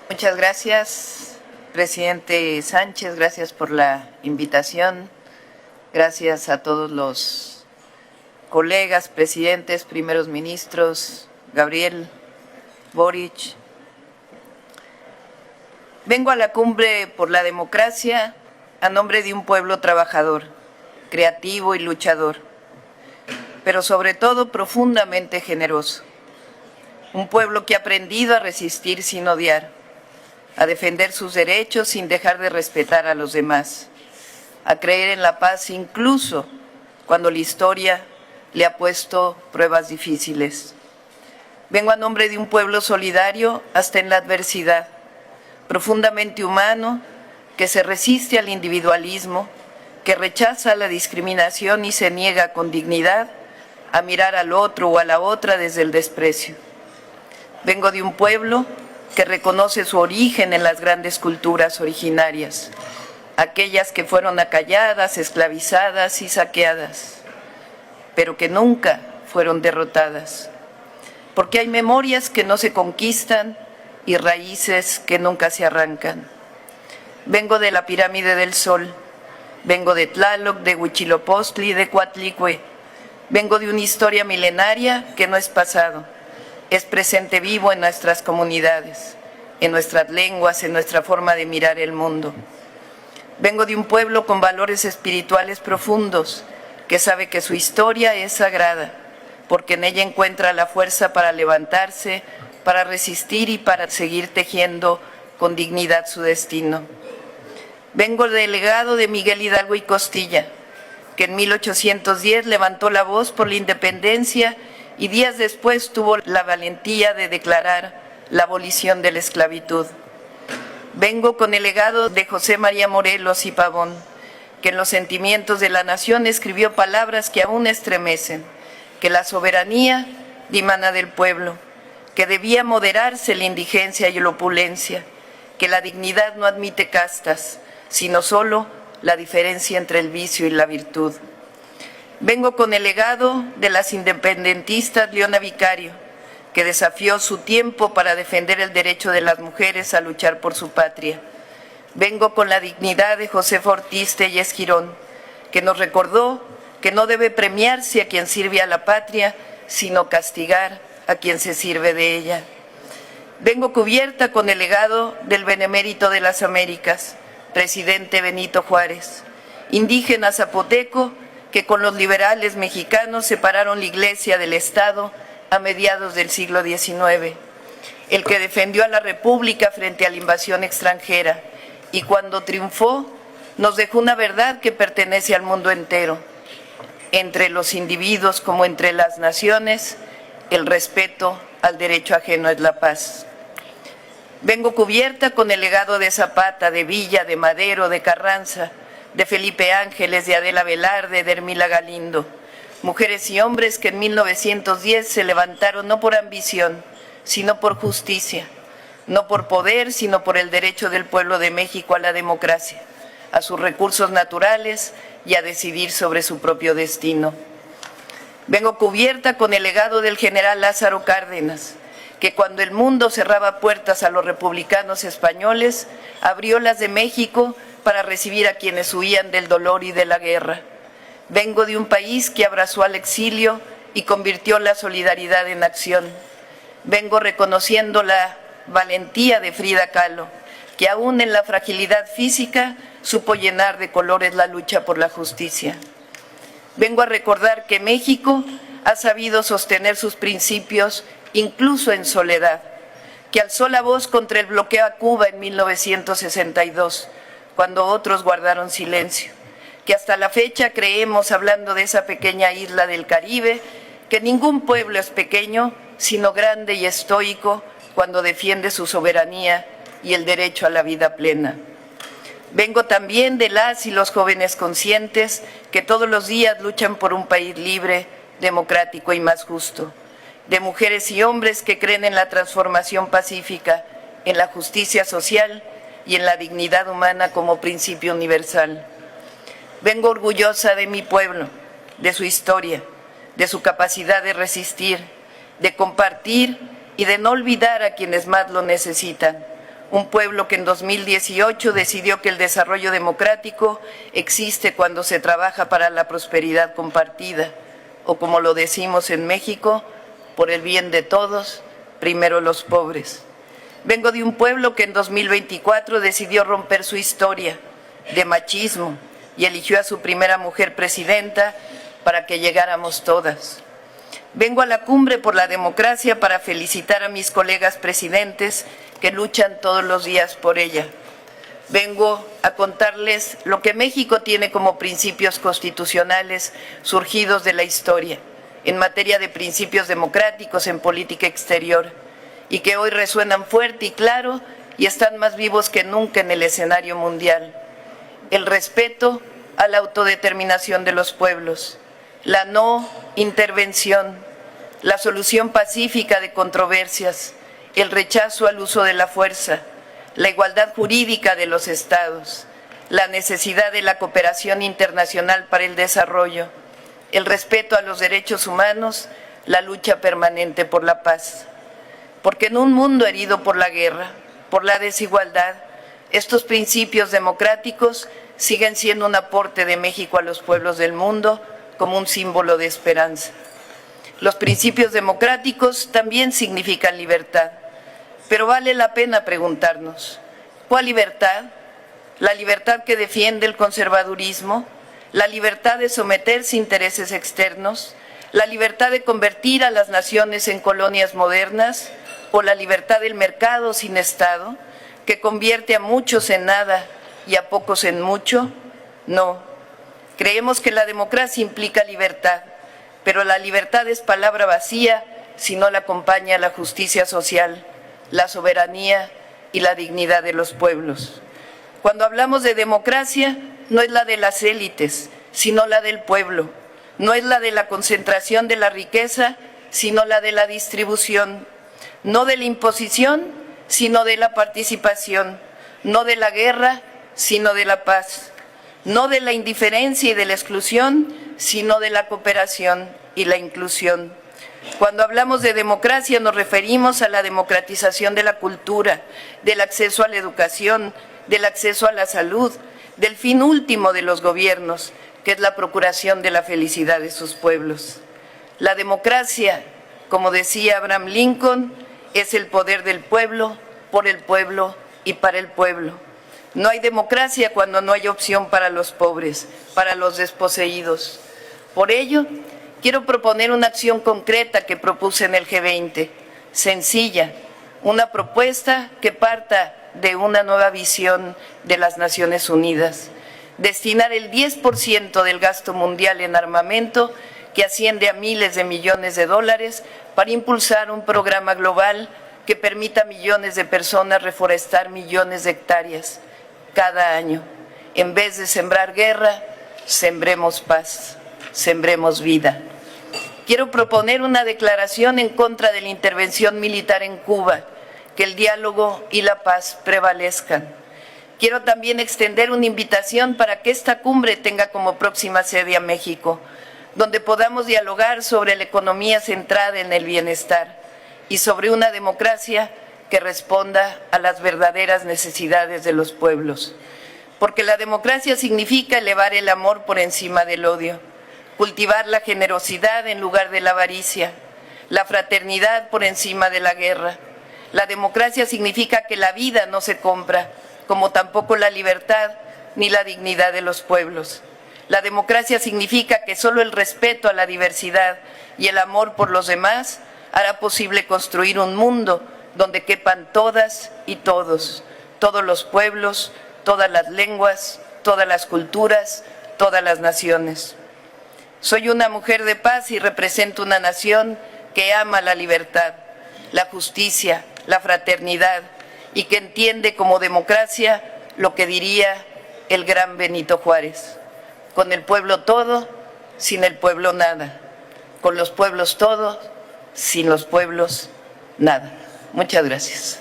Muchas gracias, presidente Sánchez, gracias por la invitación. Gracias a todos los colegas, presidentes, primeros ministros, Gabriel, Boric. Vengo a la Cumbre por la Democracia a nombre de un pueblo trabajador, creativo y luchador, pero sobre todo profundamente generoso. Un pueblo que ha aprendido a resistir sin odiar, a defender sus derechos sin dejar de respetar a los demás, a creer en la paz incluso cuando la historia le ha puesto pruebas difíciles. Vengo a nombre de un pueblo solidario hasta en la adversidad, profundamente humano, que se resiste al individualismo, que rechaza la discriminación y se niega con dignidad a mirar al otro o a la otra desde el desprecio. Vengo de un pueblo que reconoce su origen en las grandes culturas originarias, aquellas que fueron acalladas, esclavizadas y saqueadas, pero que nunca fueron derrotadas, porque hay memorias que no se conquistan y raíces que nunca se arrancan. Vengo de la Pirámide del Sol, vengo de Tlaloc, de Huitzilopochtli, de Coatlicue, vengo de una historia milenaria que no es pasado, es presente vivo en nuestras comunidades, en nuestras lenguas, en nuestra forma de mirar el mundo. Vengo de un pueblo con valores espirituales profundos, que sabe que su historia es sagrada, porque en ella encuentra la fuerza para levantarse, para resistir y para seguir tejiendo con dignidad su destino. Vengo del legado de Miguel Hidalgo y Costilla, que en 1810 levantó la voz por la independencia y días después tuvo la valentía de declarar la abolición de la esclavitud. Vengo con el legado de José María Morelos y Pavón, que en los sentimientos de la nación escribió palabras que aún estremecen, que la soberanía dimana del pueblo, que debía moderarse la indigencia y la opulencia, que la dignidad no admite castas, sino solo la diferencia entre el vicio y la virtud. Vengo con el legado de las independentistas Leona Vicario, que desafió su tiempo para defender el derecho de las mujeres a luchar por su patria. Vengo con la dignidad de Josefa Ortiz Telles Girón, que nos recordó que no debe premiarse a quien sirve a la patria, sino castigar a quien se sirve de ella. Vengo cubierta con el legado del benemérito de las Américas, presidente Benito Juárez, indígena zapoteco, que con los liberales mexicanos separaron la Iglesia del Estado a mediados del siglo XIX, el que defendió a la República frente a la invasión extranjera y cuando triunfó nos dejó una verdad que pertenece al mundo entero. Entre los individuos como entre las naciones, el respeto al derecho ajeno es la paz. Vengo cubierta con el legado de Zapata, de Villa, de Madero, de Carranza, de Felipe Ángeles, de Adela Velarde, de Hermila Galindo, mujeres y hombres que en 1910 se levantaron no por ambición, sino por justicia, no por poder, sino por el derecho del pueblo de México a la democracia, a sus recursos naturales y a decidir sobre su propio destino. Vengo cubierta con el legado del general Lázaro Cárdenas, que cuando el mundo cerraba puertas a los republicanos españoles, abrió las de México para recibir a quienes huían del dolor y de la guerra. Vengo de un país que abrazó al exilio y convirtió la solidaridad en acción. Vengo reconociendo la valentía de Frida Kahlo, que aún en la fragilidad física supo llenar de colores la lucha por la justicia. Vengo a recordar que México ha sabido sostener sus principios incluso en soledad, que alzó la voz contra el bloqueo a Cuba en 1962, cuando otros guardaron silencio, que hasta la fecha creemos, hablando de esa pequeña isla del Caribe, que ningún pueblo es pequeño, sino grande y estoico cuando defiende su soberanía y el derecho a la vida plena. Vengo también de las y los jóvenes conscientes que todos los días luchan por un país libre, democrático y más justo, de mujeres y hombres que creen en la transformación pacífica, en la justicia social y en la dignidad humana como principio universal. Vengo orgullosa de mi pueblo, de su historia, de su capacidad de resistir, de compartir y de no olvidar a quienes más lo necesitan, Un pueblo que en 2018 decidió que el desarrollo democrático existe cuando se trabaja para la prosperidad compartida, o como lo decimos en México, por el bien de todos, primero los pobres. Vengo de un pueblo que en 2024 decidió romper su historia de machismo y eligió a su primera mujer presidenta para que llegáramos todas. Vengo a la cumbre por la democracia para felicitar a mis colegas presidentes que luchan todos los días por ella. Vengo a contarles lo que México tiene como principios constitucionales surgidos de la historia en materia de principios democráticos en política exterior y que hoy resuenan fuerte y claro y están más vivos que nunca en el escenario mundial. El respeto a la autodeterminación de los pueblos, la no intervención, la solución pacífica de controversias, el rechazo al uso de la fuerza, la igualdad jurídica de los estados, la necesidad de la cooperación internacional para el desarrollo, el respeto a los derechos humanos, la lucha permanente por la paz. Porque en un mundo herido por la guerra, por la desigualdad, estos principios democráticos siguen siendo un aporte de México a los pueblos del mundo como un símbolo de esperanza. Los principios democráticos también significan libertad, pero vale la pena preguntarnos, ¿cuál libertad? ¿La libertad que defiende el conservadurismo? ¿La libertad de someterse a intereses externos? ¿La libertad de convertir a las naciones en colonias modernas? ¿O la libertad del mercado sin Estado, que convierte a muchos en nada y a pocos en mucho? No. Creemos que la democracia implica libertad, pero la libertad es palabra vacía si no la acompaña la justicia social, la soberanía y la dignidad de los pueblos. Cuando hablamos de democracia, no es la de las élites, sino la del pueblo. No es la de la concentración de la riqueza, sino la de la distribución. No de la imposición, sino de la participación. No de la guerra, sino de la paz. No de la indiferencia y de la exclusión, sino de la cooperación y la inclusión. Cuando hablamos de democracia nos referimos a la democratización de la cultura, del acceso a la educación, del acceso a la salud, del fin último de los gobiernos, que es la procuración de la felicidad de sus pueblos. La democracia, como decía Abraham Lincoln, es el poder del pueblo, por el pueblo y para el pueblo. No hay democracia cuando no hay opción para los pobres, para los desposeídos. Por ello, quiero proponer una acción concreta que propuse en el G20, sencilla, una propuesta que parta de una nueva visión de las Naciones Unidas. Destinar el 10% del gasto mundial en armamento, que asciende a miles de millones de dólares, para impulsar un programa global que permita a millones de personas reforestar millones de hectáreas cada año. En vez de sembrar guerra, sembremos paz, sembremos vida. Quiero proponer una declaración en contra de la intervención militar en Cuba, que el diálogo y la paz prevalezcan. Quiero también extender una invitación para que esta cumbre tenga como próxima sede a México, donde podamos dialogar sobre la economía centrada en el bienestar y sobre una democracia que responda a las verdaderas necesidades de los pueblos. Porque la democracia significa elevar el amor por encima del odio, cultivar la generosidad en lugar de la avaricia, la fraternidad por encima de la guerra. La democracia significa que la vida no se compra, como tampoco la libertad ni la dignidad de los pueblos. La democracia significa que solo el respeto a la diversidad y el amor por los demás hará posible construir un mundo donde quepan todas y todos, todos los pueblos, todas las lenguas, todas las culturas, todas las naciones. Soy una mujer de paz y represento una nación que ama la libertad, la justicia, la fraternidad y que entiende como democracia lo que diría el gran Benito Juárez: con el pueblo todo, sin el pueblo nada; con los pueblos todo, sin los pueblos nada. Muchas gracias.